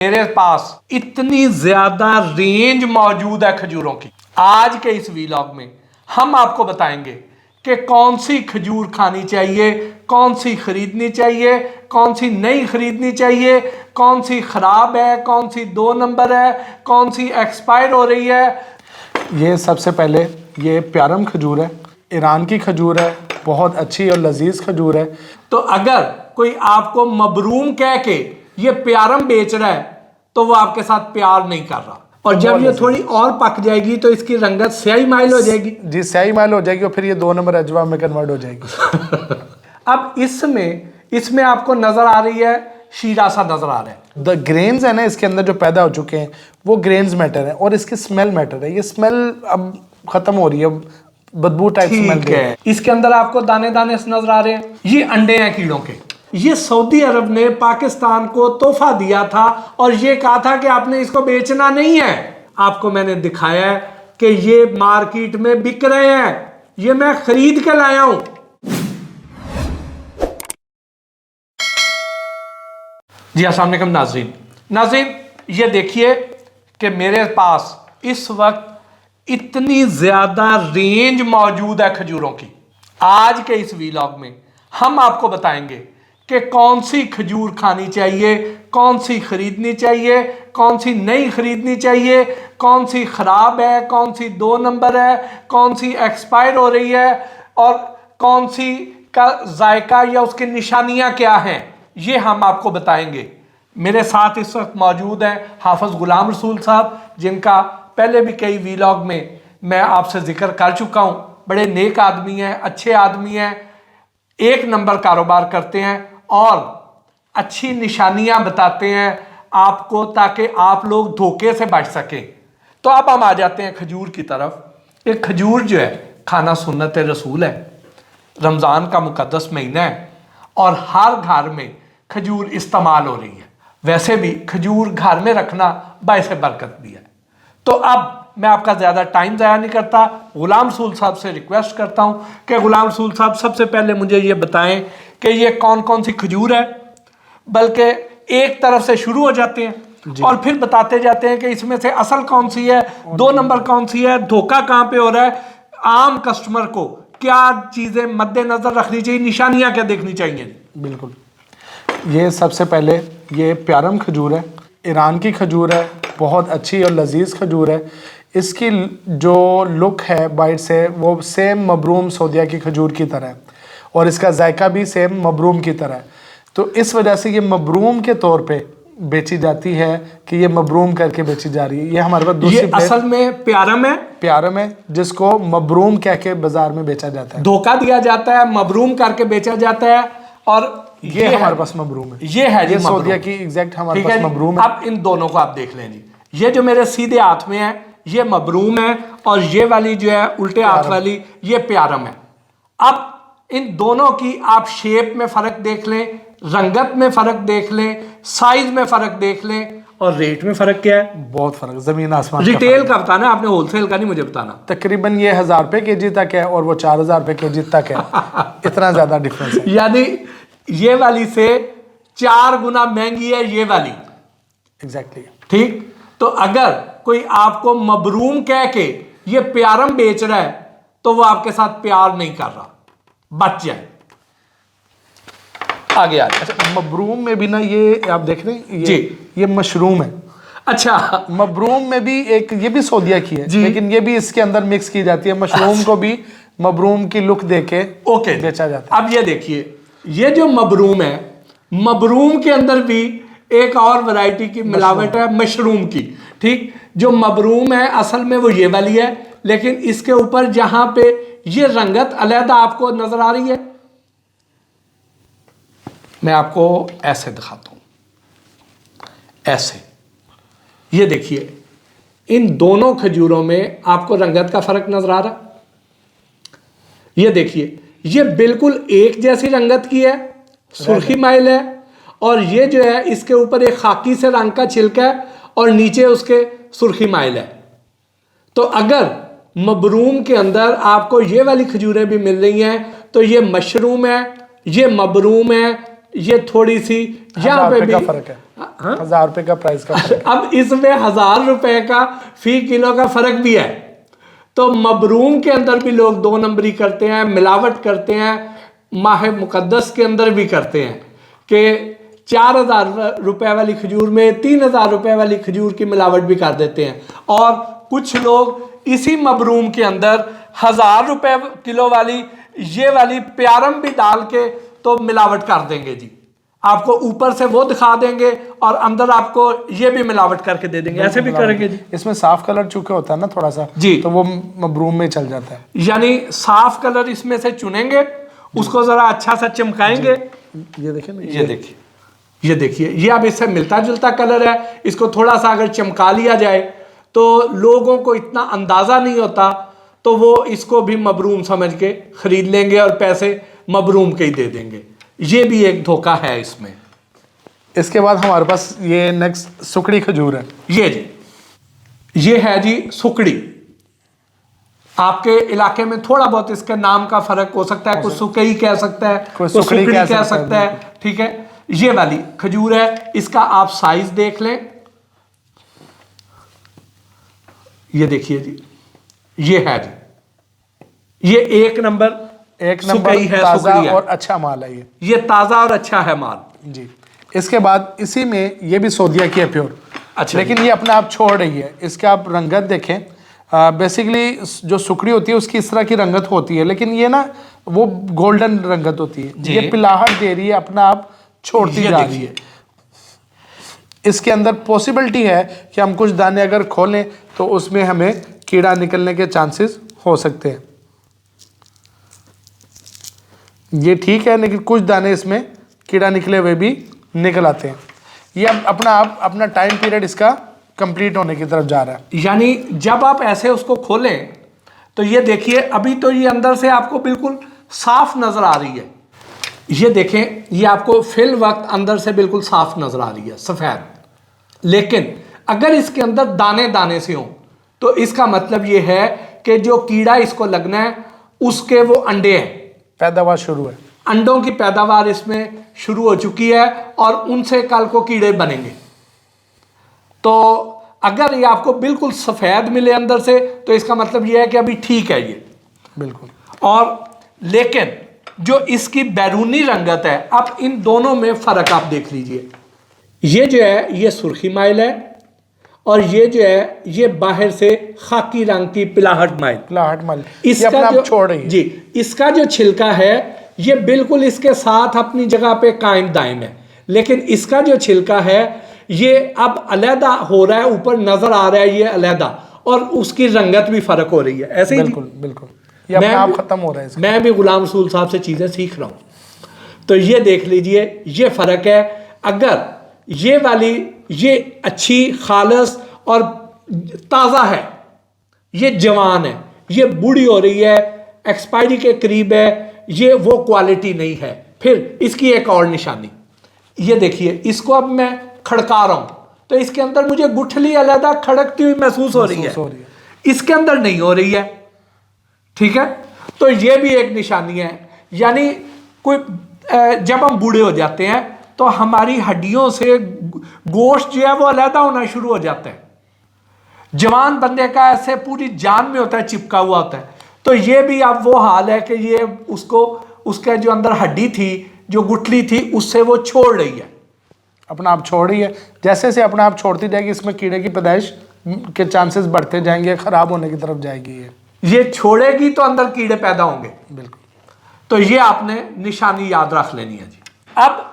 मेरे पास इतनी ज्यादा रेंज मौजूद है खजूरों की। आज के इस वीलॉग में हम आपको बताएंगे कि कौन सी खजूर खानी चाहिए, कौन सी खरीदनी चाहिए, कौन सी नहीं खरीदनी चाहिए, कौन सी खराब है, कौन सी 2 नंबर है, कौन सी एक्सपायर हो रही है। ये सबसे पहले ये प्यारम खजूर है, ईरान की खजूर है, बहुत अच्छी और लजीज खजूर है। तो अगर कोई आपको मबरूम कह के ये प्यारम बेच रहा है तो वो आपके साथ प्यार नहीं कर रहा। और जब ये थोड़ी और पक जाएगी तो इसकी रंगत स्याही माइल हो जाएगी। जी, स्याही माइल हो जाएगी और फिर ये 2 नंबर अजवा में कन्वर्ट हो जाएगी। अब इसमें आपको नजर आ रही है, शीरा सा नजर आ रहा है। द ग्रेन्स है ना इसके अंदर जो पैदा हो चुके हैं वो ग्रेन्स मैटर है और इसकी स्मेल मैटर है। ये स्मेल अब खत्म हो रही है, बदबू टाइप स्मेल है। इसके अंदर आपको दाने दाने नजर आ रहे हैं, ये अंडे हैं कीड़ों के। ये सऊदी अरब ने पाकिस्तान को तोहफा दिया था और ये कहा था कि आपने इसको बेचना नहीं है। आपको मैंने दिखाया है कि ये मार्केट में बिक रहे हैं, ये मैं खरीद के लाया हूं। जी अस्सलाम वालेकुम नाज़रीन, ये देखिए कि मेरे पास इस वक्त इतनी ज्यादा रेंज मौजूद है खजूरों की। आज के इस वीलॉग में हम आपको बताएंगे कि कौन सी खजूर खानी चाहिए, कौन सी खरीदनी चाहिए, कौन सी नहीं खरीदनी चाहिए, कौन सी खराब है, कौन सी 2 नंबर है, कौन सी एक्सपायर हो रही है और कौन सी का जायका या उसकी निशानियां क्या हैं, ये हम आपको बताएंगे। मेरे साथ इस वक्त मौजूद हैं हाफिज गुलाम रसूल साहब, जिनका पहले भी कई वीलॉग में मैं आपसे जिक्र कर चुका हूं। बड़े नेक आदमी हैं, अच्छे आदमी हैं, 1 नंबर कारोबार करते हैं और अच्छी निशानियां बताते हैं आपको ताकि आप लोग धोखे से बच सकें। तो अब हम आ जाते हैं खजूर की तरफ। एक खजूर जो है खाना सुन्नत रसूल है, रमज़ान का मुकद्दस महीना है और हर घर में खजूर इस्तेमाल हो रही है। वैसे भी खजूर घर में रखना बाइसे बरकत भी है। तो अब मैं आपका ज़्यादा टाइम ज़ाया नहीं करता, गुलाम रसूल साहब से रिक्वेस्ट करता हूं कि गुलाम रसूल साहब सबसे पहले मुझे ये बताएं कि ये कौन कौन सी खजूर है, बल्कि एक तरफ से शुरू हो जाते हैं और फिर बताते जाते हैं कि इसमें से असल कौन सी है, 2 नंबर कौन सी है, धोखा कहाँ पे हो रहा है, आम कस्टमर को क्या चीज़ें मद्देनजर रखनी चाहिए, निशानियां क्या देखनी चाहिए। बिल्कुल, ये सबसे पहले ये प्यारम खजूर है, ईरान की खजूर है, बहुत अच्छी और लजीज खजूर है। इसकी जो लुक है बाइट से वो सेम मबरूम सऊदिया की खजूर की तरह है और इसका जायका भी सेम मबरूम की तरह है। तो इस वजह से ये मबरूम के तौर पे बेची जाती है कि ये मबरूम करके बेची जा रही है। ये हमारे पास दूसरी असल में प्यारम है जिसको मबरूम कह के बाजार में बेचा जाता है, धोखा दिया जाता है, मबरूम करके बेचा जाता है और ये हमारे पास मबरूम है। ये सऊदिया की एग्जैक्ट हमारे पास मबरूम है। अब इन दोनों को आप देख लें जी, ये जो मेरे सीधे हाथ में है ये मबरूम है और ये वाली जो है उल्टे हाथ वाली ये प्यारम है। अब इन दोनों की आप शेप में फर्क देख लें, रंगत में फर्क देख लें, साइज में फर्क देख लें और रेट में फर्क क्या है। बहुत फर्क, जमीन आसमान। रिटेल का बताना, आपने होलसेल का नहीं मुझे बताना। तकरीबन ये 1000 रुपए केजी तक है और वो 4000 रुपए केजी तक है। इतना ज्यादा डिफरेंस है, यानी ये वाली से 4 गुना महंगी है ये वाली। एग्जैक्टली ठीक, तो अगर कोई आपको मबरूम कह के ये प्यारम बेच रहा है तो वो आपके साथ प्यार नहीं कर रहा, बच जाए। आगे आ जाए। अच्छा, मबरूम में भी ना ये आप देख रहे हैं ये मशरूम है। अच्छा, मबरूम में भी एक ये भी सऊदिया की है लेकिन ये भी इसके अंदर मिक्स की जाती है। मशरूम को भी मबरूम की लुक देके बेचा जाता है। अब ये देखिए, ये जो मबरूम है, मबरूम के अंदर भी एक और वैरायटी की मिलावट है मशरूम की। ठीक, जो मबरूम है असल में वो ये वाली है, लेकिन इसके ऊपर जहां पे ये रंगत अलहदा आपको नजर आ रही है, मैं आपको ऐसे दिखाता हूं, ऐसे ये देखिए, इन दोनों खजूरों में आपको रंगत का फर्क नजर आ रहा है। ये देखिए, ये बिल्कुल एक जैसी रंगत की है, सुर्खी माइल है और ये जो है इसके ऊपर एक खाकी से रंग का छिलका है और नीचे उसके सुर्खी माइल है। तो अगर मबरूम के अंदर आपको ये वाली खजूरें भी मिल रही हैं तो ये मशरूम है, ये मबरूम है, ये थोड़ी सी यहाँ 1000 पे रुपए भी का फर्क है। हाँ? 1000 रुपए का प्राइस का फर्क अब इसमें 1000 रुपए का फी किलो का फर्क भी है। तो मबरूम के अंदर भी लोग 2 नंबरी करते हैं, मिलावट करते हैं, माह मुकद्दस के अंदर भी करते हैं कि 4000 रुपए वाली खजूर में 3000 रुपए वाली खजूर की मिलावट भी कर देते हैं। और कुछ लोग इसी मबरूम के अंदर 1000 रुपए किलो वाली ये वाली प्यारम भी डाल के तो मिलावट कर देंगे जी। आपको ऊपर से वो दिखा देंगे और अंदर आपको ये भी मिलावट करके दे देंगे, ऐसे भी करेंगे जी। इसमें साफ कलर चूके होता है ना थोड़ा सा जी, तो वो मबरूम में चल जाता है। यानी साफ कलर इसमें से चुनेंगे, उसको जरा अच्छा सा चमकाएंगे। ये देखिए ना, ये देखिए, ये देखिए, ये अब इससे मिलता जुलता कलर है। इसको थोड़ा सा अगर चमका लिया जाए तो लोगों को इतना अंदाजा नहीं होता, तो वो इसको भी मबरूम समझ के खरीद लेंगे और पैसे मबरूम के ही दे देंगे। ये भी एक धोखा है इसमें। इसके बाद हमारे पास ये नेक्स्ट सुकड़ी खजूर है। ये जी, ये है जी सुकड़ी। आपके इलाके में थोड़ा बहुत इसके नाम का फर्क हो सकता है, कुछ सुकड़ी कह सकता है, कोई कुछ सुकड़ी सुकड़ी कह कह सकता सकता है। ठीक है, ये वाली खजूर है। इसका आप साइज देख लें, ये देखिए जी, ये है जी, ये एक नंबर सुकड़ी है, ताजा सुकड़ी है। और अच्छा माल है ये ताजा और अच्छा है माल जी। इसके बाद इसी में ये भी सोदिया की है प्योर। अच्छा, लेकिन ये अपने आप छोड़ रही है। इसके आप रंगत देखें, बेसिकली जो सुकड़ी होती है उसकी इस तरह की रंगत होती है, लेकिन ये ना वो गोल्डन रंगत होती है। ये पिलाहट दे रही है, अपना आप छोड़ती जा रही है। इसके अंदर पॉसिबिलिटी है कि हम कुछ दाने अगर खोलें तो उसमें हमें कीड़ा निकलने के चांसेस हो सकते हैं। ये ठीक है, लेकिन कुछ दाने इसमें कीड़ा निकले हुए भी निकल आते हैं। ये अब अपना टाइम पीरियड इसका कंप्लीट होने की तरफ जा रहा है। यानी जब आप ऐसे उसको खोलें तो ये देखिए, अभी तो ये अंदर से आपको बिल्कुल साफ नजर आ रही है। ये देखें, ये आपको फिल वक्त अंदर से बिल्कुल साफ नजर आ रही है, सफेद। लेकिन अगर इसके अंदर दाने दाने से हों तो इसका मतलब ये है कि जो कीड़ा इसको लगना है उसके वो अंडे हैं, पैदावार शुरू है, अंडों की पैदावार इसमें शुरू हो चुकी है और उनसे कल को कीड़े बनेंगे। तो अगर ये आपको बिल्कुल सफ़ेद मिले अंदर से तो इसका मतलब ये है कि अभी ठीक है ये बिल्कुल। और लेकिन जो इसकी बैरूनी रंगत है, अब इन दोनों में फ़र्क आप देख लीजिए। ये जो है ये सुर्खी माइल है और ये जो है ये बाहर से खाकी रंग की पिलाहट माइल। इसका जो छोड़ रही है जी, इसका जो छिलका है ये बिल्कुल इसके साथ अपनी जगह पे कायम दायम है, लेकिन इसका जो छिलका है ये अब अलहदा हो रहा है, ऊपर नजर आ रहा है ये अलहदा, और उसकी रंगत भी फर्क हो रही है। ऐसे ही बिल्कुल बिल्कुल, ये अपने आप खत्म हो रहा है। मैं भी गुलाम रसूल साहब से चीजें सीख रहा हूं, तो ये देख लीजिए ये फर्क है। अगर ये वाली ये अच्छी खालस और ताज़ा है, ये जवान है, ये बूढ़ी हो रही है, एक्सपायरी के करीब है, ये वो क्वालिटी नहीं है। फिर इसकी एक और निशानी ये देखिए, इसको अब मैं खड़का रहा हूं तो इसके अंदर मुझे गुठली अलहदा खड़कती हुई महसूस हो रही है, इसके अंदर नहीं हो रही है। ठीक है, तो ये भी एक निशानी है। यानी कोई जब हम बूढ़े हो जाते हैं तो हमारी हड्डियों से गोश्त जो है वो अलहदा होना शुरू हो जाता है। जवान बंदे का ऐसे पूरी जान में होता है, चिपका हुआ होता है। तो ये भी अब वो हाल है कि ये उसको उसके जो अंदर हड्डी थी, जो गुठली थी, उससे वो छोड़ रही है, अपना आप छोड़ रही है। जैसे जैसे अपना आप छोड़ती जाएगी इसमें कीड़े की पैदाइश के चांसेस बढ़ते जाएंगे, खराब होने की तरफ जाएगी। ये छोड़ेगी तो अंदर कीड़े पैदा होंगे। बिल्कुल, तो ये आपने निशानी याद रख लेनी है जी। अब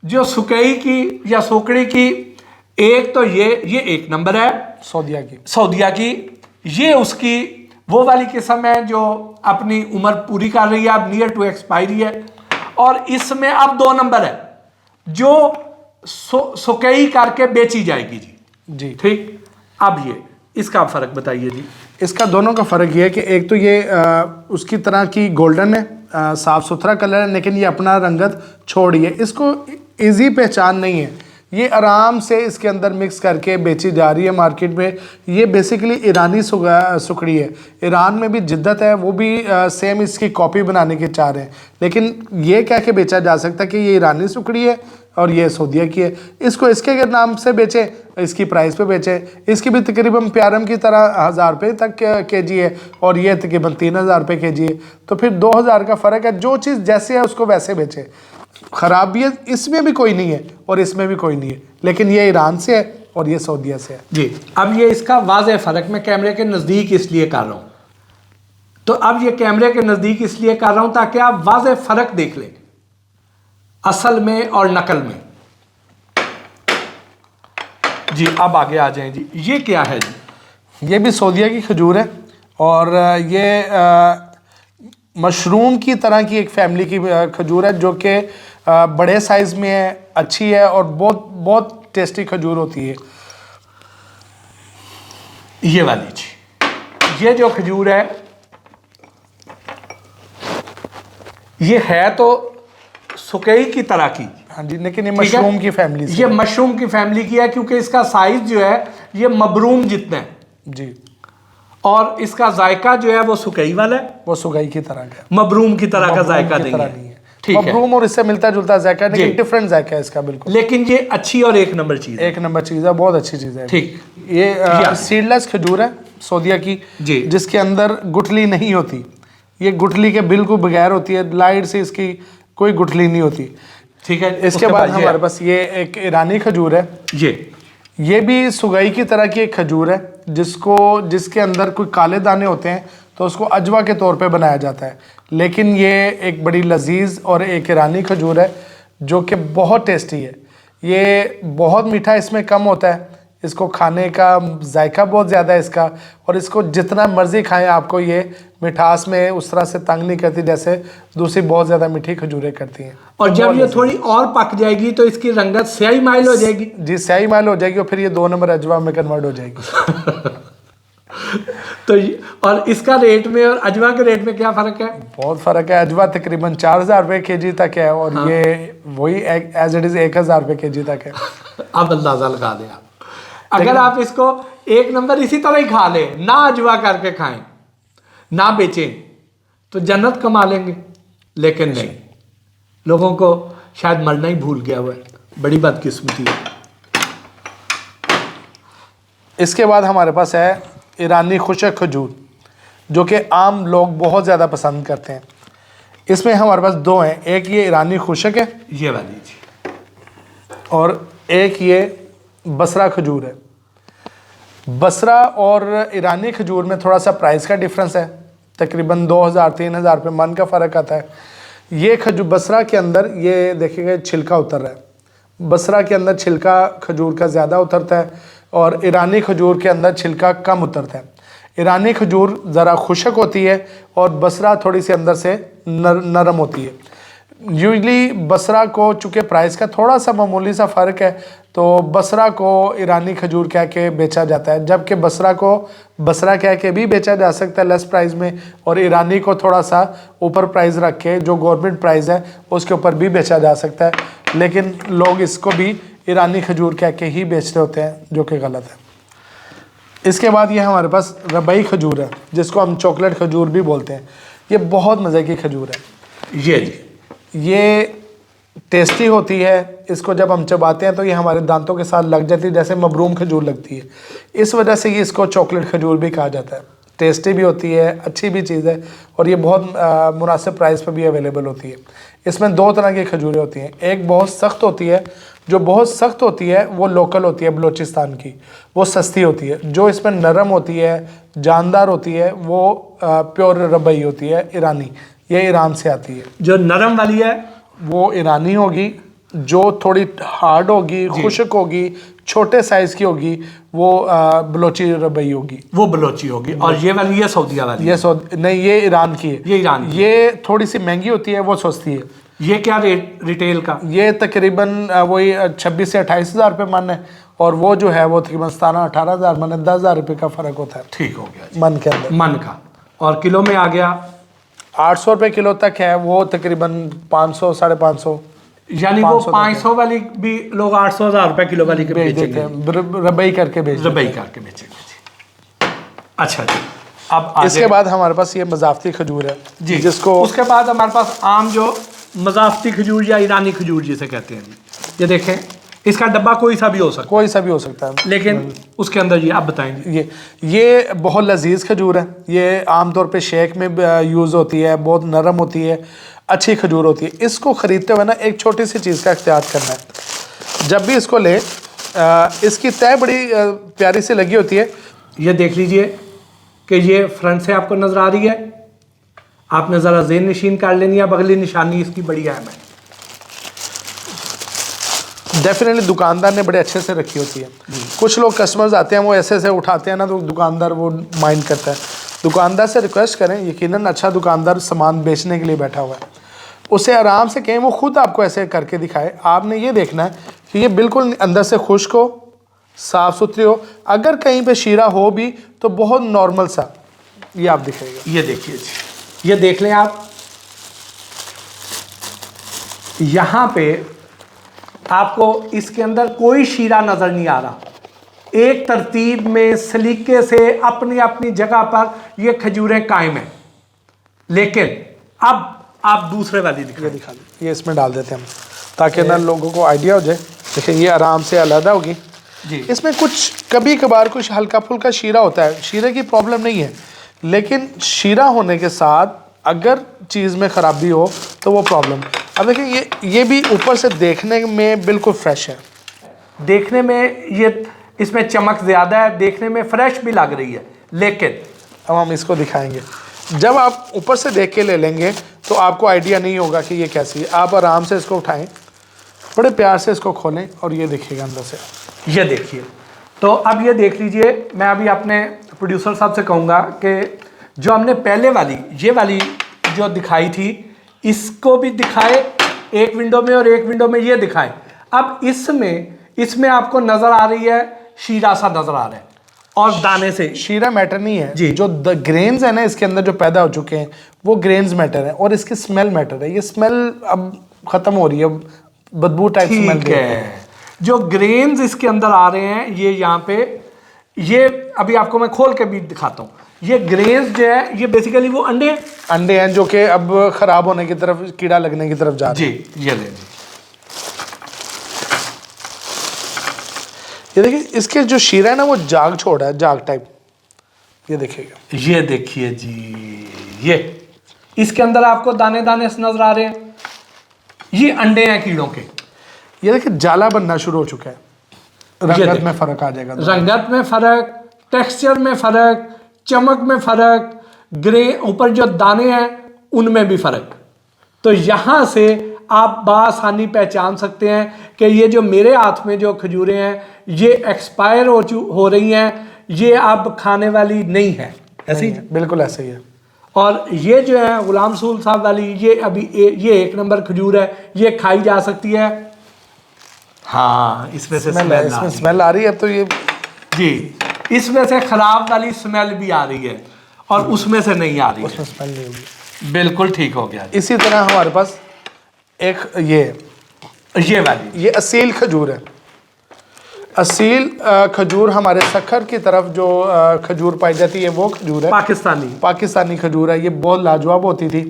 जो सुकई की या सोकड़ी की, एक तो ये एक नंबर है सऊदिया की। ये उसकी वो वाली किस्म है जो अपनी उम्र पूरी कर रही है, अब नियर टू एक्सपायरी है। और इसमें अब 2 नंबर है जो सुकई करके बेची जाएगी जी। ठीक, अब ये इसका फर्क बताइए जी। इसका दोनों का फर्क ये है कि एक तो ये उसकी तरह की गोल्डन है, साफ सुथरा कलर है, लेकिन ये अपना रंगत छोड़ रही है। इसको इजी पहचान नहीं है, ये आराम से इसके अंदर मिक्स करके बेची जा रही है मार्केट में। ये बेसिकली ईरानी सुकड़ी है। ईरान में भी जिद्दत है, वो भी सेम इसकी कॉपी बनाने के चाह रहे हैं, लेकिन ये कह के बेचा जा सकता है कि ये ईरानी सुकड़ी है और ये सऊदीया की है। इसको इसके नाम से बेचें, इसकी प्राइस पे बेचें। इसकी भी तकरीबन प्यारम की तरह 1000 रुपये तक केजी है और ये तकरीबन 3000 रुपये केजी है। तो फिर 2000 का फ़र्क है। जो चीज़ जैसे है उसको वैसे बेचें। ख़राबियत इसमें भी कोई नहीं है और इसमें भी कोई नहीं है, लेकिन ये ईरान से है और ये सऊदीया से है जी। अब ये इसका वाज़ेह फ़र्क मैं कैमरे के नज़दीक इसलिए कर रहा हूँ, तो अब ये कैमरे के नज़दीक इसलिए कर रहा हूँ ताकि आप वाज़ेह फ़र्क देख लें असल में और नकल में। जी अब आगे आ जाएं जी। ये क्या है जी? ये भी सऊदीया की खजूर है और ये मशरूम की तरह की एक फैमिली की खजूर है जो कि बड़े साइज़ में है, अच्छी है और बहुत बहुत टेस्टी खजूर होती है। ये वाली जी, ये जो खजूर है ये है तो सुकई की तरह की, हाँ जी, लेकिन ये मशरूम की फैमिली से ये मशरूम की फैमिली की है क्योंकि इसका साइज जो है ये मबरूम जितना है जी, और इसका जायका जो है वो सुकई वाला है, वो सुगई की तरह का, मबरूम की तरह का मबरूम जायका की नहीं तरह है। नहीं है। ठीक है, मबरूम और इससे मिलता जुलता जायका है, जी। लेकिन डिफरेंट जायका है इसका बिल्कुल। लेकिन ये अच्छी और एक नंबर चीज है। एक नंबर चीज़ है, बहुत अच्छी चीज़ है। ठीक। ये सीडलेस खजूर है सऊदीया की जी। जिसके अंदर गुठली नहीं होती। ये गुठली के बिल्कुल बगैर होती है, लाइट से इसकी कोई गुठली नहीं होती। ठीक है। इसके बाद हमारे पास ये एक ईरानी खजूर है। ये भी सुगई की तरह की एक खजूर है जिसके अंदर कोई काले दाने होते हैं तो उसको अजवा के तौर पे बनाया जाता है, लेकिन ये एक बड़ी लजीज और एक ईरानी खजूर है जो कि बहुत टेस्टी है। ये बहुत मीठा इसमें कम होता है, इसको खाने का जायका बहुत ज़्यादा है इसका, और इसको जितना मर्ज़ी खाएं आपको ये मिठास में उस तरह से तंग नहीं करती जैसे दूसरी बहुत ज़्यादा मीठी खजूरें करती हैं। और जब ये थोड़ी और पक जाएगी तो इसकी रंगत स्याही माइल हो जाएगी। जी, स्याही माइल हो जाएगी और फिर ये 2 नंबर अजवा में कन्वर्ट हो जाएगी। तो और इसका रेट में और अजवा के रेट में क्या फ़र्क है? बहुत फ़र्क है। अजवा तकरीबन 4000 रुपये केजी तक है और हाँ। ये वही एज इट इज़ 1000 रुपये केजी तक है। अब अंदाज़ा लगा दें आप, अगर आप इसको एक नंबर इसी तरह ही खा लें, ना अजवा करके खाएं, ना बेचें, तो जन्नत कमा लेंगे। लेकिन नहीं, लोगों को शायद मरना ही भूल गया हुआ है, बड़ी बदकिस्मती है। इसके बाद हमारे पास है ईरानी खुशक खजूर जो कि आम लोग बहुत ज़्यादा पसंद करते हैं। इसमें हमारे पास 2 हैं, एक ये ईरानी खुशक है ये वाली जी, और एक ये बसरा खजूर है। बसरा और ईरानी खजूर में थोड़ा सा प्राइस का डिफरेंस है, तकरीबन 2000-3000 रुपये मन का फ़र्क आता है। ये खजूर बसरा के अंदर ये देखिएगा छिलका उतर रहा है, बसरा के अंदर छिलका खजूर का ज़्यादा उतरता है और ईरानी खजूर के अंदर छिलका कम उतरता है। ईरानी खजूर ज़रा खुशक होती है और बसरा थोड़ी सी अंदर से नरम होती है। यूजली बसरा को चूँकि प्राइस का थोड़ा सा मामूली सा फ़र्क है तो बसरा को ईरानी खजूर कह के बेचा जाता है, जबकि बसरा को बसरा कह के भी बेचा जा सकता है लेस प्राइस में, और ईरानी को थोड़ा सा ऊपर प्राइस रख के जो गवर्नमेंट प्राइस है उसके ऊपर भी बेचा जा सकता है, लेकिन लोग इसको भी ईरानी खजूर कह के ही बेचते होते हैं जो कि गलत है। इसके बाद ये हमारे पास रबई खजूर है जिसको हम चॉकलेट खजूर भी बोलते हैं। ये बहुत मज़े की खजूर है। ये जी, ये टेस्टी होती है, इसको जब हम चबाते हैं तो ये हमारे दांतों के साथ लग जाती है जैसे मबरूम खजूर लगती है, इस वजह से ये इसको चॉकलेट खजूर भी कहा जाता है। टेस्टी भी होती है, अच्छी भी चीज़ है और ये बहुत मुनासिब प्राइस पर भी अवेलेबल होती है। इसमें 2 तरह की खजूरें होती हैं, एक बहुत सख्त होती है, जो बहुत सख्त होती है वो लोकल होती है बलूचिस्तान की, वो सस्ती होती है। जो इसमें नरम होती है, जानदार होती है, वो प्योर रबई होती है ईरानी, ये ईरान से आती है। जो नरम वाली है वो ईरानी होगी, जो थोड़ी हार्ड होगी, खुशक होगी, छोटे साइज़ की होगी, वो बलोची रबई होगी, वो बलोची होगी। और ये वाली है सऊदीया वाली, ये नहीं, ये ईरान की है। ये ईरान की। ये थोड़ी सी महंगी होती है, वो सस्ती है। ये क्या रेट रिटेल का? ये तकरीबन वही 26 से 28 हज़ार रुपये मन है, और वो जो है वो तकरीबन 17-18 हज़ार मन है, 10,000 रुपये का फ़र्क होता है। ठीक हो गया जी, मन के अंदर मन का। और किलो में आ गया 800 रुपये किलो तक है, वो तकरीबन 500-550 यानी वो 500 500 वाली भी लोग 800-1000 रुपए किलो वाली के बेच देते बेचेंगे, हैं, रबई करके बेच देते रबई हैं। करके बेचेंगे जी। अच्छा जी, अब आगे इसके बाद हमारे पास ये मजाफ्ती खजूर है जी, जिसको उसके बाद हमारे पास आम जो मजाफ्ती खजूर या ईरानी खजूर जिसे कहते हैं, ये देखें, इसका डब्बा कोई सा भी हो सकता कोई सा भी हो सकता है, है, लेकिन उसके अंदर ये आप बताएंगे। ये बहुत लजीज खजूर है। ये आमतौर पे शेक में यूज़ होती है, बहुत नरम होती है, अच्छी खजूर होती है। इसको ख़रीदते हुए ना एक छोटी सी चीज़ का इख्तियार करना है। जब भी इसको ले इसकी तय बड़ी प्यारी सी लगी होती है। ये देख लीजिए कि ये फ्रंट से आपको नज़र आ रही है, आपने ज़रा ज़ेन नशीन कर लेनी है, बगली निशानी इसकी बड़ी अहम है। डेफिनेटली दुकानदार ने बड़े अच्छे से रखी होती है। कुछ लोग कस्टमर्स आते हैं वो ऐसे ऐसे उठाते हैं ना, तो दुकानदार वो माइंड करता है। दुकानदार से रिक्वेस्ट करें, यकीनन अच्छा दुकानदार सामान बेचने के लिए बैठा हुआ है, उसे आराम से कहें वो खुद आपको ऐसे करके दिखाए। आपने ये देखना है कि ये बिल्कुल अंदर से खुश्क हो, साफ़ सुथरी हो। अगर कहीं पे शीरा हो भी तो बहुत नॉर्मल सा ये आप दिखेगा। ये देखिए जी, ये देख लें आप, यहाँ पे आपको इसके अंदर कोई शीरा नज़र नहीं आ रहा। एक तरतीब में सलीके से अपनी अपनी जगह पर ये खजूरें कायम हैं। लेकिन अब आप दूसरे वाली दिखाइए। दिखा दें, ये इसमें डाल देते हैं हम ताकि ना लोगों को आइडिया हो जाए। देखिए ये आराम से अलग होगी जी। इसमें कुछ कभी कभार कुछ हल्का फुल्का शीरा होता है, शीरे की प्रॉब्लम नहीं है, लेकिन शीरा होने के साथ अगर चीज़ में ख़राबी हो तो वो प्रॉब्लम। अब देखिए ये भी ऊपर से देखने में बिल्कुल फ्रेश है, देखने में ये इसमें चमक ज़्यादा है, देखने में फ्रेश भी लग रही है। लेकिन अब हम इसको दिखाएंगे। जब आप ऊपर से देख के ले लेंगे तो आपको आइडिया नहीं होगा कि ये कैसी है। आप आराम से इसको उठाएं, बड़े प्यार से इसको खोलें और ये देखिएगा अंदर से। ये देखिए, तो अब ये देख लीजिए, मैं अभी अपने प्रोड्यूसर साहब से कहूँगा कि जो हमने पहले वाली ये वाली जो दिखाई थी, इसको भी दिखाए एक विंडो में और एक विंडो में ये दिखाए। अब इसमें आपको नज़र आ रही है, शीरा सा नज़र आ रहा है और दाने से। शीरा मैटर नहीं है जी। जो ग्रेन्स है ना इसके अंदर जो पैदा हो चुके हैं वो ग्रेन्स मैटर है, और इसकी स्मेल मैटर है। ये स्मेल अब ख़त्म हो रही है, बदबू टाइप स्मेल ठीक है। जो ग्रेन्स इसके अंदर आ रहे हैं, ये यहाँ पे, ये अभी आपको मैं खोल के भी दिखाता हूँ। ये ग्रेन्स जो है ये बेसिकली वो अंडे हैं जो कि अब ख़राब होने की तरफ, कीड़ा लगने की तरफ जा रहे हैं। जी। ये ले जी, ये देखिए इसके जो शीरा है ना वो जाग छोड़ा है, जाग टाइप। ये देखिएगा, ये देखिए जी, ये इसके अंदर आपको दाने दाने से नजर आ रहे हैं, ये अंडे हैं कीड़ों के। ये देखिए जाला बनना शुरू हो चुका है, रंगत में फ़र्क आ जाएगा। रंगत में फ़र्क, टेक्सचर में फ़र्क, चमक में फ़र्क, ग्रे ऊपर जो दाने हैं उनमें भी फ़र्क। तो यहाँ से आप बासानी पहचान सकते हैं कि ये जो मेरे हाथ में जो खजूरें हैं ये एक्सपायर हो रही हैं, ये अब खाने वाली नहीं है। ऐसी बिल्कुल ऐसे ही है। और ये जो है गुलाम रसूल साहब वाली, ये अभी ये एक नंबर खजूर है, ये खाई जा सकती है। हाँ, इसमें से स्मेल आ रही है। अब तो ये जी, इसमें से खराब वाली स्मेल भी आ रही है और उसमें से नहीं आ रही है। उसमें स्मेल नहीं होगी। बिल्कुल ठीक हो गया। इसी तरह हमारे पास एक ये वाली, ये असील खजूर है। असील खजूर हमारे सखर की तरफ जो खजूर पाई जाती है वो खजूर है, पाकिस्तानी खजूर है। ये बहुत लाजवाब होती थी,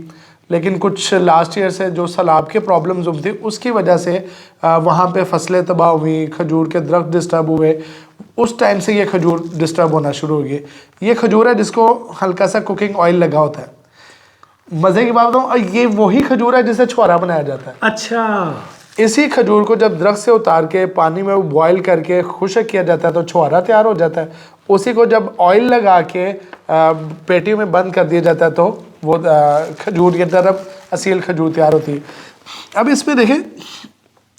लेकिन कुछ लास्ट ईयर से जो सैलाब के प्रॉब्लम्स हुई थी उसकी वजह से वहाँ पे फसलें तबाह हुई, खजूर के दरख्त डिस्टर्ब हुए। उस टाइम से ये खजूर डिस्टर्ब होना शुरू हो गई। ये खजूर है जिसको हल्का सा कुकिंग ऑयल लगा होता है। मज़े की बात बताऊँ, ये वही खजूर है जिसे छुआरा बनाया जाता है। अच्छा, इसी खजूर को जब दरख्त से उतार के पानी में बॉयल करके खुश्क किया जाता है तो छुआरा तैयार हो जाता है। उसी को जब ऑयल लगा के पेटी में बंद कर दिया जाता है तो वो खजूर की तरफ असील खजूर तैयार होती है। अब इसमें देखें,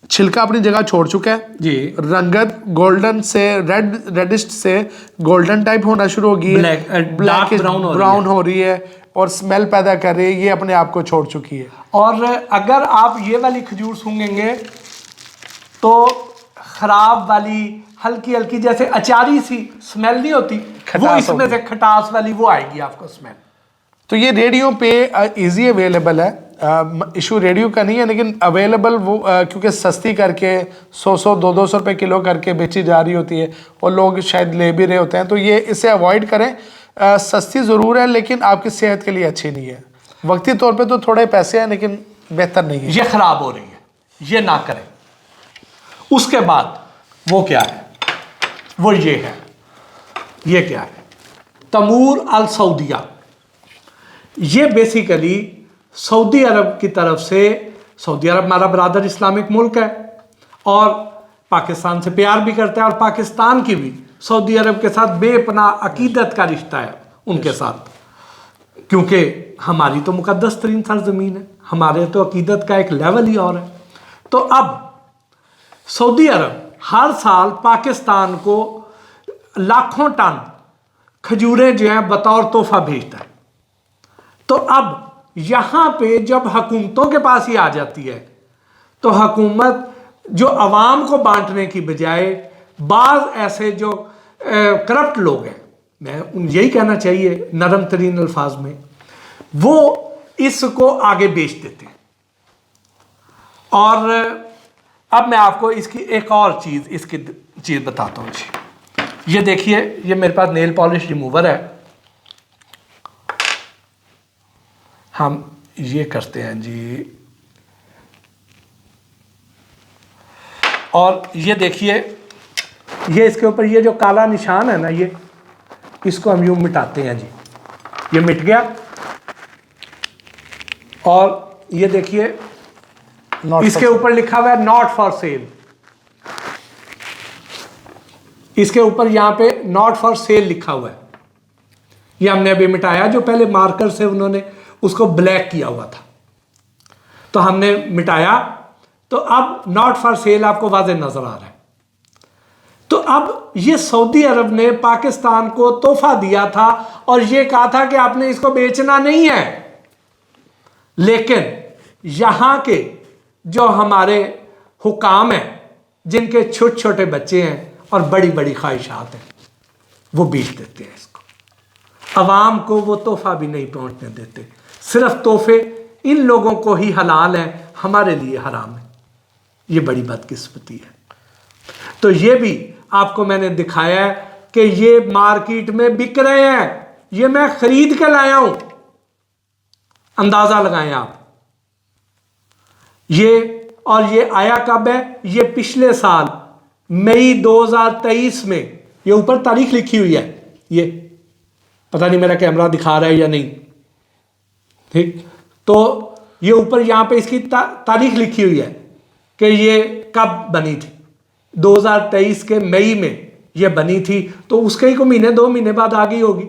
छिलका अपनी जगह छोड़ चुका है जी, रंगत गोल्डन से रेडिश से गोल्डन टाइप होना शुरू हो गई है, ब्लैक ब्राउन हो रही है और स्मेल पैदा कर रही है। ये अपने आप को छोड़ चुकी है। और अगर आप ये वाली खजूर सूंघेंगे तो खराब वाली हल्की हल्की जैसे अचारी सी स्मेल नहीं होती, वो इसमें से खटास वाली वो आएगी आपको स्मेल। तो ये रेडियो पे इजी अवेलेबल है। इशू रेडियो का नहीं है, लेकिन अवेलेबल वो क्योंकि सस्ती करके 100 200 रुपए किलो करके बेची जा रही होती है और लोग शायद ले भी रहे होते हैं, तो ये इसे अवॉइड करें। सस्ती ज़रूर है लेकिन आपकी सेहत के लिए अच्छी नहीं है। वक्ती तौर पे तो थोड़े पैसे हैं लेकिन बेहतर नहीं है। ये ख़राब हो रही है, ये ना करें। उसके बाद वो क्या है, वो ये है, ये क्या है, तमूर अल सऊदिया। ये बेसिकली सऊदी अरब की तरफ से, सऊदी अरब हमारा ब्रादर इस्लामिक मुल्क है और पाकिस्तान से प्यार भी करता है, और पाकिस्तान की भी सऊदी अरब के साथ बेपनाह अकीदत का रिश्ता है उनके साथ, क्योंकि हमारी तो मुकद्दस तरीन सरजमीन है, हमारे तो अकीदत का एक लेवल ही और है। तो अब सऊदी अरब हर साल पाकिस्तान को लाखों टन खजूरें जो हैं बतौर तोहफा भेजता है। तो अब यहाँ पे जब हुकूमतों के पास ही आ जाती है तो हुकूमत जो अवाम को बांटने की बजाय बाज़ ऐसे जो करप्ट लोग हैं, मैं यही कहना चाहिए नरम तरीन अल्फाज में, वो इसको आगे बेच देते हैं। और अब मैं आपको इसकी एक और चीज़ बताता हूँ जी। ये देखिए, ये मेरे पास नेल पॉलिश रिमूवर है। हम ये करते हैं जी, और ये देखिए, ये इसके ऊपर ये जो काला निशान है ना, ये इसको हम यूं मिटाते हैं जी। ये मिट गया। और ये देखिए, इसके ऊपर लिखा हुआ है नॉट फॉर सेल। इसके ऊपर यहां पे नॉट फॉर सेल लिखा हुआ है। ये हमने अभी मिटाया, जो पहले मार्कर से उन्होंने उसको ब्लैक किया हुआ था, तो हमने मिटाया। तो अब नॉट फॉर सेल आपको वाज़ेह नजर आ रहा है। तो अब ये सऊदी अरब ने पाकिस्तान को तोहफा दिया था और ये कहा था कि आपने इसको बेचना नहीं है, लेकिन यहां के जो हमारे हुकाम हैं, जिनके छोटे छोटे बच्चे हैं और बड़ी बड़ी ख्वाहिशात हैं, वो बेच देते हैं इसको। अवाम को वो तोहफा भी नहीं पहुंचने देते। सिर्फ तोहफे इन लोगों को ही हलाल हैं, हमारे लिए हराम है। ये बड़ी बदकिस्मती है। तो ये भी आपको मैंने दिखाया है कि ये मार्केट में बिक रहे हैं, ये मैं खरीद के लाया हूं। अंदाजा लगाएं आप। ये आया कब है? ये पिछले साल मई 2023 में, ये ऊपर तारीख लिखी हुई है। ये पता नहीं मेरा कैमरा दिखा रहा है या नहीं, ठीक। तो ये ऊपर यहां पे इसकी तारीख लिखी हुई है कि ये कब बनी थी। 2023 के मई में ये बनी थी, तो उसके ही को महीने 2 महीने बाद आ गई होगी।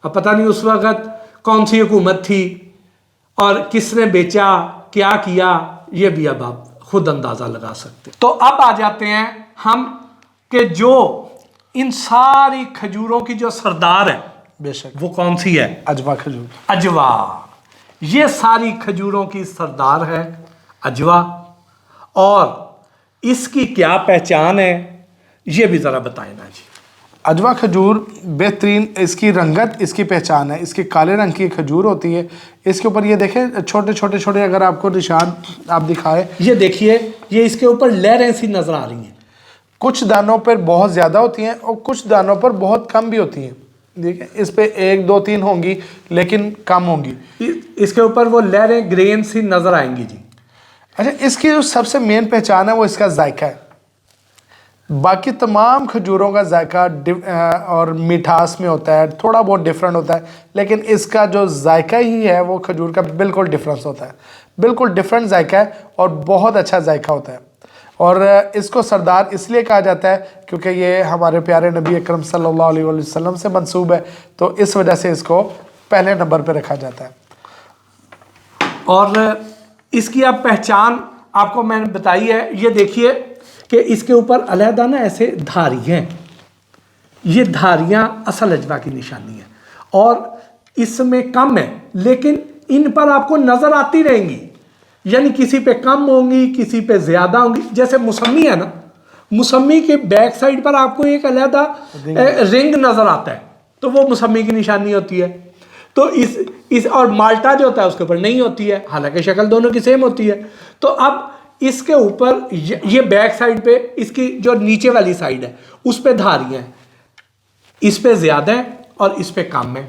अब पता नहीं उस वक्त कौन सी हुकूमत थी और किसने बेचा, क्या किया, ये भी अब आप खुद अंदाजा लगा सकते। तो अब आ जाते हैं हम कि जो इन सारी खजूरों की जो सरदार है, बेशक, वो कौन सी है? अजवा खजूर। अजवा। ये सारी खजूरों की सरदार है अजवा। और इसकी क्या पहचान है, ये भी ज़रा बताएं ना जी। अजवा खजूर बेहतरीन, इसकी रंगत इसकी पहचान है। इसकी काले रंग की खजूर होती है। इसके ऊपर ये देखें छोटे छोटे छोटे, अगर आपको निशान आप दिखाए, ये देखिए, ये इसके ऊपर लहरें सी नज़र आ रही हैं। कुछ दानों पर बहुत ज़्यादा होती हैं और कुछ दानों पर बहुत कम भी होती हैं। देखिए, इस पे 1 2 3 होंगी लेकिन कम होंगी। इसके ऊपर वो लहरें ग्रेन सी नज़र आएंगी जी। अच्छा, इसकी जो सबसे मेन पहचान है वो इसका जायका है। बाकी तमाम खजूरों का जायका और मिठास में होता है, थोड़ा बहुत डिफरेंट होता है, लेकिन इसका जो जायका ही है वो खजूर का बिल्कुल डिफरेंस होता है। बिल्कुल डिफरेंट जायका है और बहुत अच्छा जायका होता है। और इसको सरदार इसलिए कहा जाता है क्योंकि ये हमारे प्यारे नबी अकरम सल्लल्लाहु अलैहि वसल्लम से मंसूब है, तो इस वजह से इसको पहले नंबर पर रखा जाता है। और इसकी अब पहचान आपको मैंने बताई है। ये देखिए कि इसके ऊपर अलहदा ना ऐसे धारी हैं। ये धारियां असल अजवा की निशानी है और इसमें कम है, लेकिन इन पर आपको नज़र आती रहेंगी। यानी किसी पे कम होंगी, किसी पे ज़्यादा होंगी। जैसे मौसमी है ना, मौसमी के बैक साइड पर आपको एक अलहदा रिंग नज़र आता है, तो वो मौसमी की निशानी होती है। तो इस और माल्टा जो होता है उसके ऊपर नहीं होती है, हालांकि शक्ल दोनों की सेम होती है। तो अब इसके ऊपर ये बैक साइड पे इसकी जो नीचे वाली साइड है उस पे धारियां हैं, इस पे ज़्यादा है और इस पे कम है।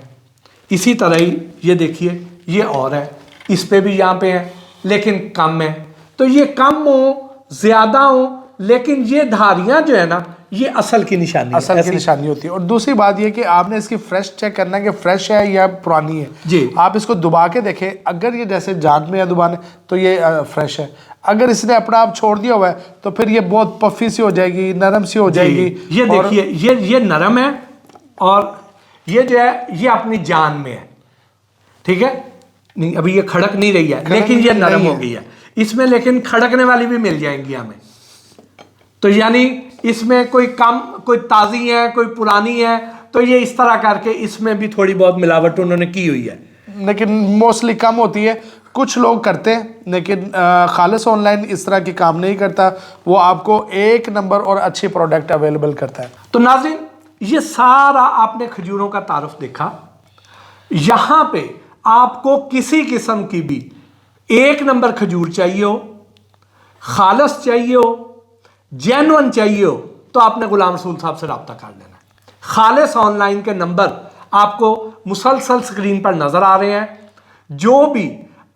इसी तरह ही ये देखिए ये और है, इस पे भी यहाँ पे है लेकिन कम है। तो ये कम हो ज़्यादा हो, लेकिन ये धारियां जो है ना ये असल की निशानी असल की निशानी होती है। और दूसरी बात ये कि आपने इसकी फ्रेश चेक करना है कि फ्रेश है या पुरानी है जी। आप इसको दुबा के देखें, अगर ये जैसे जान में या दुबाने तो ये फ्रेश है। अगर इसने अपना आप छोड़ दिया हुआ है तो फिर ये बहुत पफी सी हो जाएगी, नरम सी हो जाएगी। ये देखिए ये नरम है और ये जो है ये अपनी जान में है, ठीक है। नहीं अभी ये खड़क नहीं रही है लेकिन ये नरम हो गई है इसमें, लेकिन खड़कने वाली भी मिल जाएंगी हमें। तो यानी इसमें कोई ताज़ी है कोई पुरानी है, तो ये इस तरह करके इसमें भी थोड़ी बहुत मिलावट उन्होंने की हुई है, लेकिन मोस्टली कम होती है। कुछ लोग करते हैं लेकिन खालिस ऑनलाइन इस तरह की काम नहीं करता, वो आपको एक नंबर और अच्छी प्रोडक्ट अवेलेबल करता है। तो नाज़रीन ये सारा आपने खजूरों का तारुफ देखा। यहाँ पे आपको किसी किस्म की भी एक नंबर खजूर चाहिए हो, खालिस चाहिए हो, जेन्युइन चाहिए हो, तो आपने गुलाम रसूल साहब से रब्ता कर लेना है। खालिस ऑनलाइन के नंबर आपको मुसलसल स्क्रीन पर नज़र आ रहे हैं। जो भी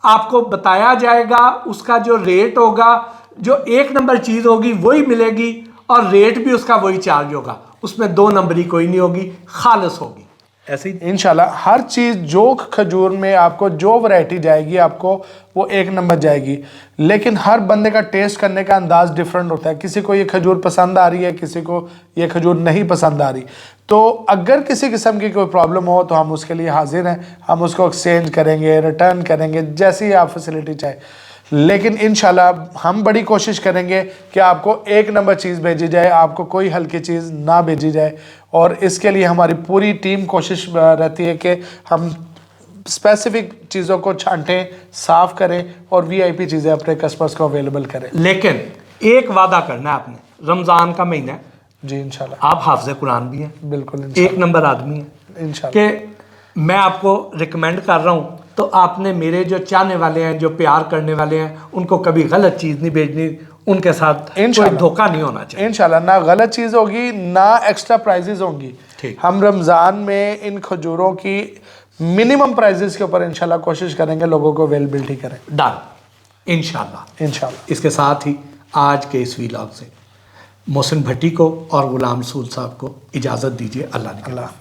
आपको बताया जाएगा उसका जो रेट होगा, जो एक नंबर चीज़ होगी वही मिलेगी और रेट भी उसका वही चार्ज होगा, उसमें दो नंबरी कोई नहीं होगी, खालिस होगी। ऐसे ही इंशाल्लाह हर चीज़ जो खजूर में आपको जो वैरायटी जाएगी आपको वो एक नंबर जाएगी। लेकिन हर बंदे का टेस्ट करने का अंदाज डिफरेंट होता है। किसी को ये खजूर पसंद आ रही है, किसी को ये खजूर नहीं पसंद आ रही। तो अगर किसी किस्म की कोई प्रॉब्लम हो तो हम उसके लिए हाजिर हैं, हम उसको एक्सचेंज करेंगे, रिटर्न करेंगे, जैसी आप फैसिलिटी चाहे। लेकिन इंशाल्लाह हम बड़ी कोशिश करेंगे कि आपको एक नंबर चीज़ भेजी जाए, आपको कोई हल्की चीज़ ना भेजी जाए। और इसके लिए हमारी पूरी टीम कोशिश रहती है कि हम स्पेसिफिक चीज़ों को छांटें, साफ़ करें और वीआईपी चीज़ें अपने कस्टमर्स को अवेलेबल करें। लेकिन एक वादा करना है आपने, रमज़ान का महीना है जी इंशाल्लाह। आप हाफ़िज़ कुरान भी हैं, बिल्कुल एक नंबर आदमी है इंशाल्लाह। कि मैं आपको रिकमेंड कर रहा हूँ, तो आपने मेरे जो चाहने वाले हैं, जो प्यार करने वाले हैं, उनको कभी गलत चीज़ नहीं भेजनी, उनके साथ कोई धोखा नहीं होना चाहिए इंशाल्लाह। ना गलत चीज़ होगी, ना एक्स्ट्रा प्राइजेस होंगी। हम रमज़ान में इन खजूरों की मिनिमम प्राइजेस के ऊपर इंशाल्लाह कोशिश करेंगे लोगों को अवेलेबिलिटी करें। डन इंशाल्लाह। इसके साथ ही आज के इस व्लॉग से मोहसिन भट्टी को और गुलाम रसूल साहब को इजाज़त दीजिए। अल्लाह।